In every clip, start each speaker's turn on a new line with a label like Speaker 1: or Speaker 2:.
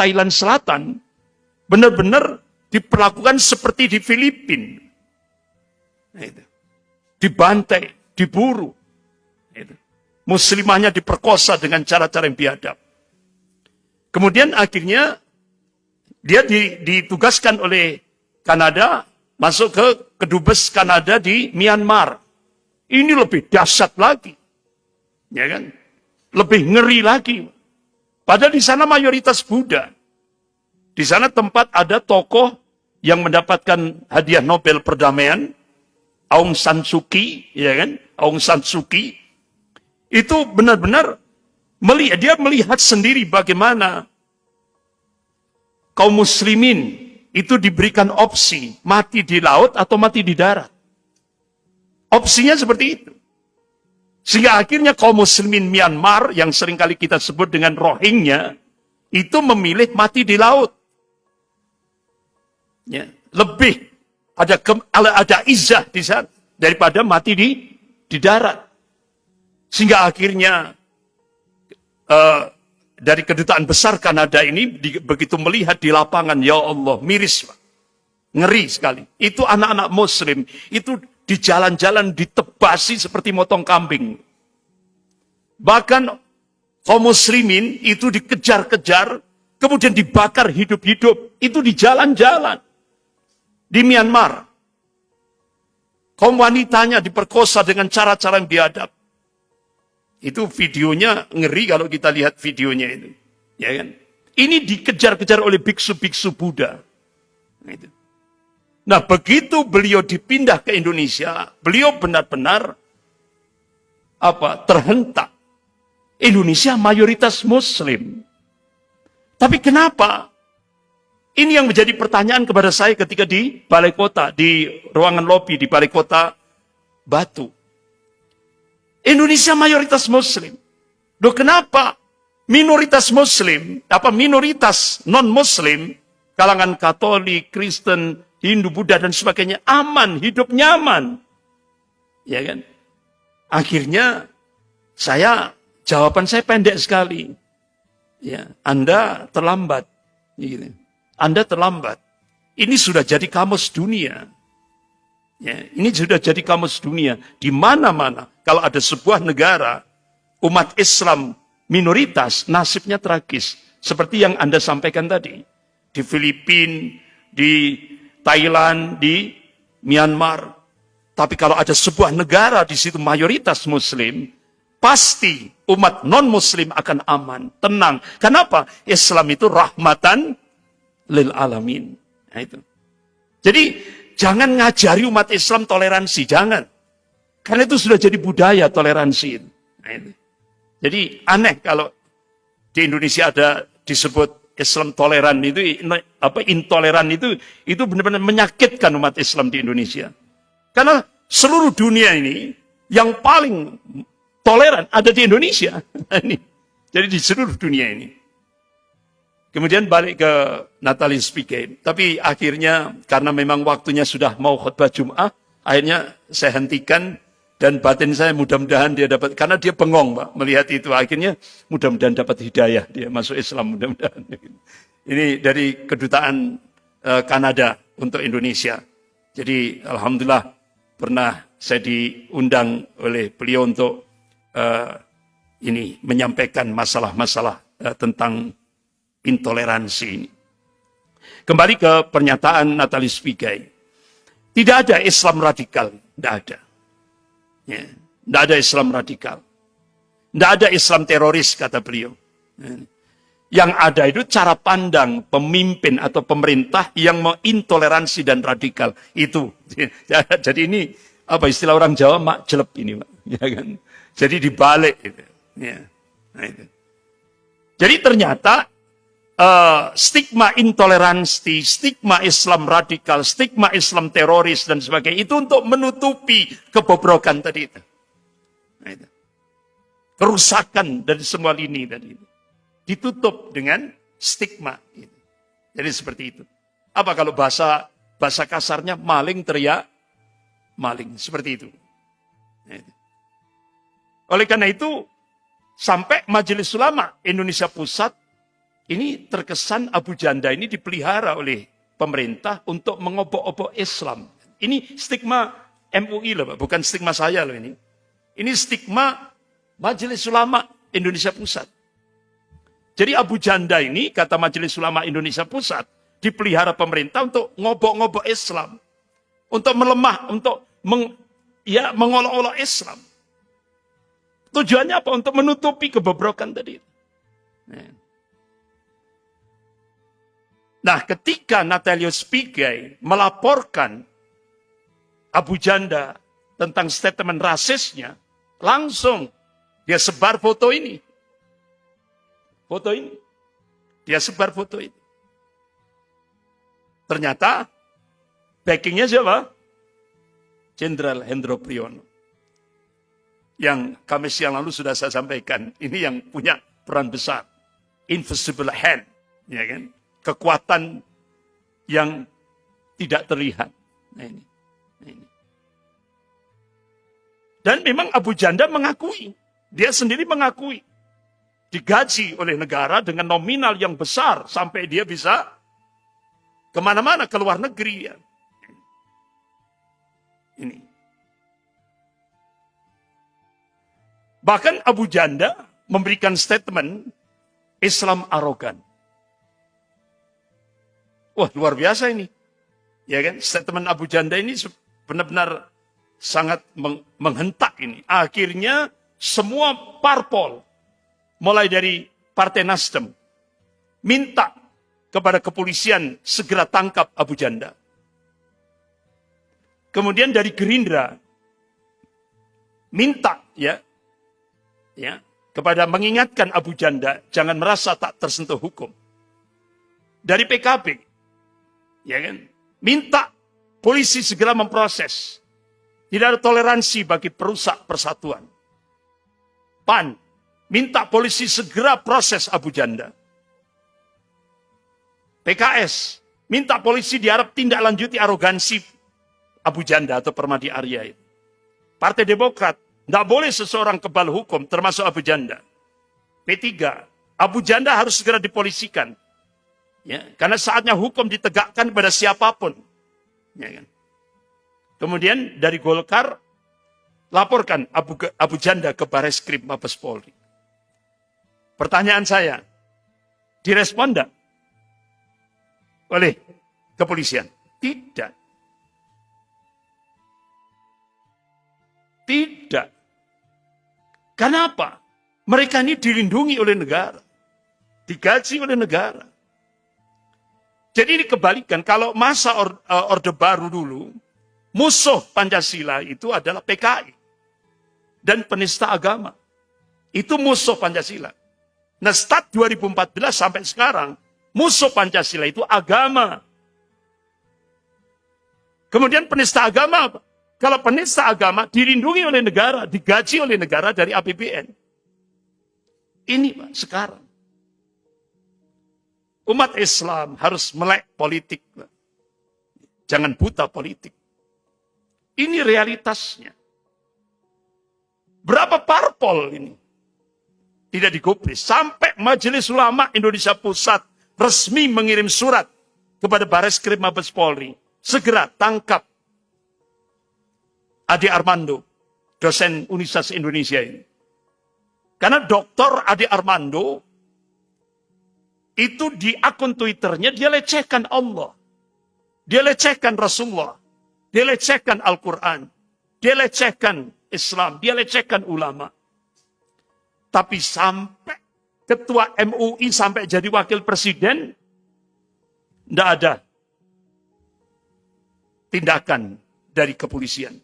Speaker 1: Thailand Selatan benar-benar diperlakukan seperti di Filipina. Nah, itu. Dibantai, diburu. Itu. Muslimahnya diperkosa dengan cara-cara yang biadab. Kemudian akhirnya dia ditugaskan oleh Kanada masuk ke kedubes Kanada di Myanmar. Ini lebih dahsyat lagi. Ya kan? Lebih ngeri lagi. Padahal di sana mayoritas Buddha. Di sana tempat ada tokoh yang mendapatkan hadiah Nobel perdamaian, Aung San Suu Kyi, ya kan? Aung San Suu Kyi itu benar-benar dia melihat sendiri bagaimana kaum muslimin itu diberikan opsi mati di laut atau mati di darat. Opsinya seperti itu. Sehingga akhirnya kaum muslimin Myanmar yang seringkali kita sebut dengan Rohingya itu memilih mati di laut. Ya, lebih ada izzah di sana daripada mati di darat. Sehingga akhirnya dari kedutaan besar Kanada ini begitu melihat di lapangan, ya Allah, miris, Pak. Ngeri sekali. Itu anak-anak muslim, itu di jalan-jalan ditebasi seperti motong kambing. Bahkan kaum muslimin itu dikejar-kejar, kemudian dibakar hidup-hidup. Itu di jalan-jalan. Di Myanmar. Kaum wanitanya diperkosa dengan cara-cara yang biadab. Itu videonya ngeri kalau kita lihat videonya itu. Ya kan? Ini dikejar-kejar oleh biksu-biksu Buddha. Nah, begitu beliau dipindah ke Indonesia, beliau benar-benar terhentak. Indonesia mayoritas muslim. Tapi kenapa? Ini yang menjadi pertanyaan kepada saya ketika di balai kota, di ruangan lobi di balai kota Batu. Indonesia mayoritas muslim. Loh, kenapa minoritas muslim, minoritas non-muslim, kalangan Katolik, Kristen, Hindu, Buddha dan sebagainya aman, hidup nyaman? Ya kan? Akhirnya jawaban saya pendek sekali. Ya, Anda terlambat. Gitu. Anda terlambat. Ini sudah jadi kamus dunia. Ya, ini sudah jadi kamus dunia. Di mana-mana, kalau ada sebuah negara, umat Islam minoritas, nasibnya tragis. Seperti yang Anda sampaikan tadi. Di Filipina, di Thailand, di Myanmar. Tapi kalau ada sebuah negara di situ mayoritas Muslim, pasti umat non-Muslim akan aman, tenang. Kenapa? Islam itu rahmatan lil alamin. Nah, itu. Jadi, jangan ngajari umat Islam toleransi, jangan. Karena itu sudah jadi budaya toleransi. Nah, itu. Jadi aneh kalau di Indonesia ada disebut Islam toleran itu, intoleran itu benar-benar menyakitkan umat Islam di Indonesia. Karena seluruh dunia ini yang paling toleran ada di Indonesia. Jadi di seluruh dunia ini. Kemudian balik ke Natalis Piquet. Tapi akhirnya karena memang waktunya sudah mau khutbah Jum'ah, akhirnya saya hentikan dan batin saya mudah-mudahan dia dapat, karena dia bengong Pak melihat itu. Akhirnya mudah-mudahan dapat hidayah, dia masuk Islam mudah-mudahan. Ini dari kedutaan Kanada untuk Indonesia. Jadi alhamdulillah pernah saya diundang oleh beliau untuk menyampaikan masalah-masalah tentang intoleransi ini. Kembali ke pernyataan Natalis Piquet. Tidak ada Islam radikal. Tidak ada. Ya, tidak ada Islam radikal. Tidak ada Islam teroris, kata beliau. Yang ada itu cara pandang pemimpin atau pemerintah yang mengintoleransi dan radikal. Itu. Jadi ini, istilah orang Jawa, mak jelep ini. Pak. Ya kan? Jadi dibalik. Gitu. Ya. Nah, itu. Jadi ternyata stigma intoleransi, stigma Islam radikal, stigma Islam teroris dan sebagainya itu untuk menutupi kebobrokan tadi itu. Nah, itu. Kerusakan dari semua lini tadi itu. Ditutup dengan stigma. Gitu. Jadi seperti itu. Apa kalau bahasa kasarnya maling teriak maling, seperti itu. Nah, itu. Oleh karena itu sampai Majelis Ulama Indonesia Pusat Ini terkesan Abu Janda ini dipelihara oleh pemerintah untuk mengobok-obok Islam. Ini stigma MUI loh Pak, bukan stigma saya loh ini. Ini stigma Majelis Ulama Indonesia Pusat. Jadi Abu Janda ini, kata Majelis Ulama Indonesia Pusat, dipelihara pemerintah untuk ngobok-ngobok Islam. Untuk melemah, untuk mengolok-olok Islam. Tujuannya apa? Untuk menutupi kebobrokan tadi. Nah, ketika Natalius Pigai melaporkan Abu Janda tentang statement rasisnya, langsung dia sebar foto ini. Foto ini. Dia sebar foto ini. Ternyata backingnya siapa? Jenderal Hendro Priyono. Yang Kamis yang lalu sudah saya sampaikan. Ini yang punya peran besar. Invisible hand. Ya kan? Kekuatan yang tidak terlihat. Nah ini. Dan memang Abu Janda mengakui. Dia sendiri mengakui. Digaji oleh negara dengan nominal yang besar. Sampai dia bisa kemana-mana, ke luar negeri. Ya. Ini. Bahkan Abu Janda memberikan statement Islam arogan. Wah, luar biasa ini. Ya kan? Statement Abu Janda ini benar-benar sangat menghentak ini. Akhirnya semua parpol, mulai dari Partai Nasdem, minta kepada kepolisian segera tangkap Abu Janda. Kemudian dari Gerindra, minta ya kepada mengingatkan Abu Janda, jangan merasa tak tersentuh hukum. Dari PKB, ya kan, minta polisi segera memproses. Tidak ada toleransi bagi perusak persatuan. PAN minta polisi segera proses Abu Janda. PKS minta polisi diharap tindak lanjuti arogansi Abu Janda atau Permadi Arya itu. Partai Demokrat, tidak boleh seseorang kebal hukum termasuk Abu Janda. P3, Abu Janda harus segera dipolisikan. Ya, karena saatnya hukum ditegakkan pada siapapun. Ya kan? Kemudian dari Golkar, laporkan Abu Janda ke Bareskrim Mabes Polri. Pertanyaan saya, direspon tidak oleh kepolisian? Tidak. Tidak. Kenapa? Mereka ini dilindungi oleh negara. Digaji oleh negara. Jadi ini kebalikan, kalau masa Orde Baru dulu, musuh Pancasila itu adalah PKI dan penista agama. Itu musuh Pancasila. Nah, start 2014 sampai sekarang, musuh Pancasila itu agama. Kemudian penista agama apa? Kalau penista agama dilindungi oleh negara, digaji oleh negara dari APBN. Ini Pak, sekarang. Umat Islam harus melek politik. Pak. Jangan buta politik. Ini realitasnya. Berapa parpol ini? Tidak digubris. Sampai Majelis Ulama Indonesia Pusat resmi mengirim surat kepada Bareskrim Mabes Polri. Segera tangkap Ade Armando, dosen Universitas Indonesia ini. Karena Dr. Ade Armando itu di akun Twitternya dia lecehkan Allah. Dia lecehkan Rasulullah. Dia lecehkan Al-Quran. Dia lecehkan Islam. Dia lecehkan ulama. Tapi sampai ketua MUI sampai jadi wakil presiden, tidak ada tindakan dari kepolisian.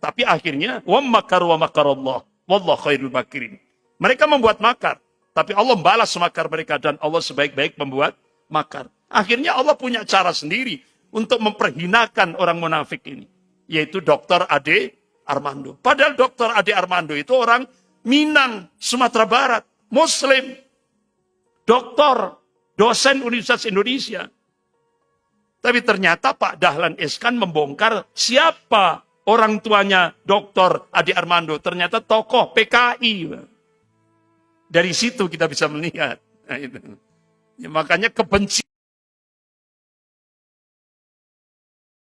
Speaker 1: Tapi akhirnya, wa makar wa makarallah, wallahu khairul makirin. Mereka membuat makar, tapi Allah membalas makar mereka dan Allah sebaik-baik membuat makar. Akhirnya Allah punya cara sendiri untuk memperhinakan orang munafik ini, yaitu Dr. Ade Armando. Padahal Dr. Ade Armando itu orang Minang, Sumatera Barat, Muslim, doktor, dosen Universitas Indonesia. Tapi ternyata Pak Dahlan Iskan membongkar siapa orang tuanya Dr. Ade Armando. Ternyata tokoh PKI. Dari situ kita bisa melihat. Nah, itu. Ya, makanya kebencian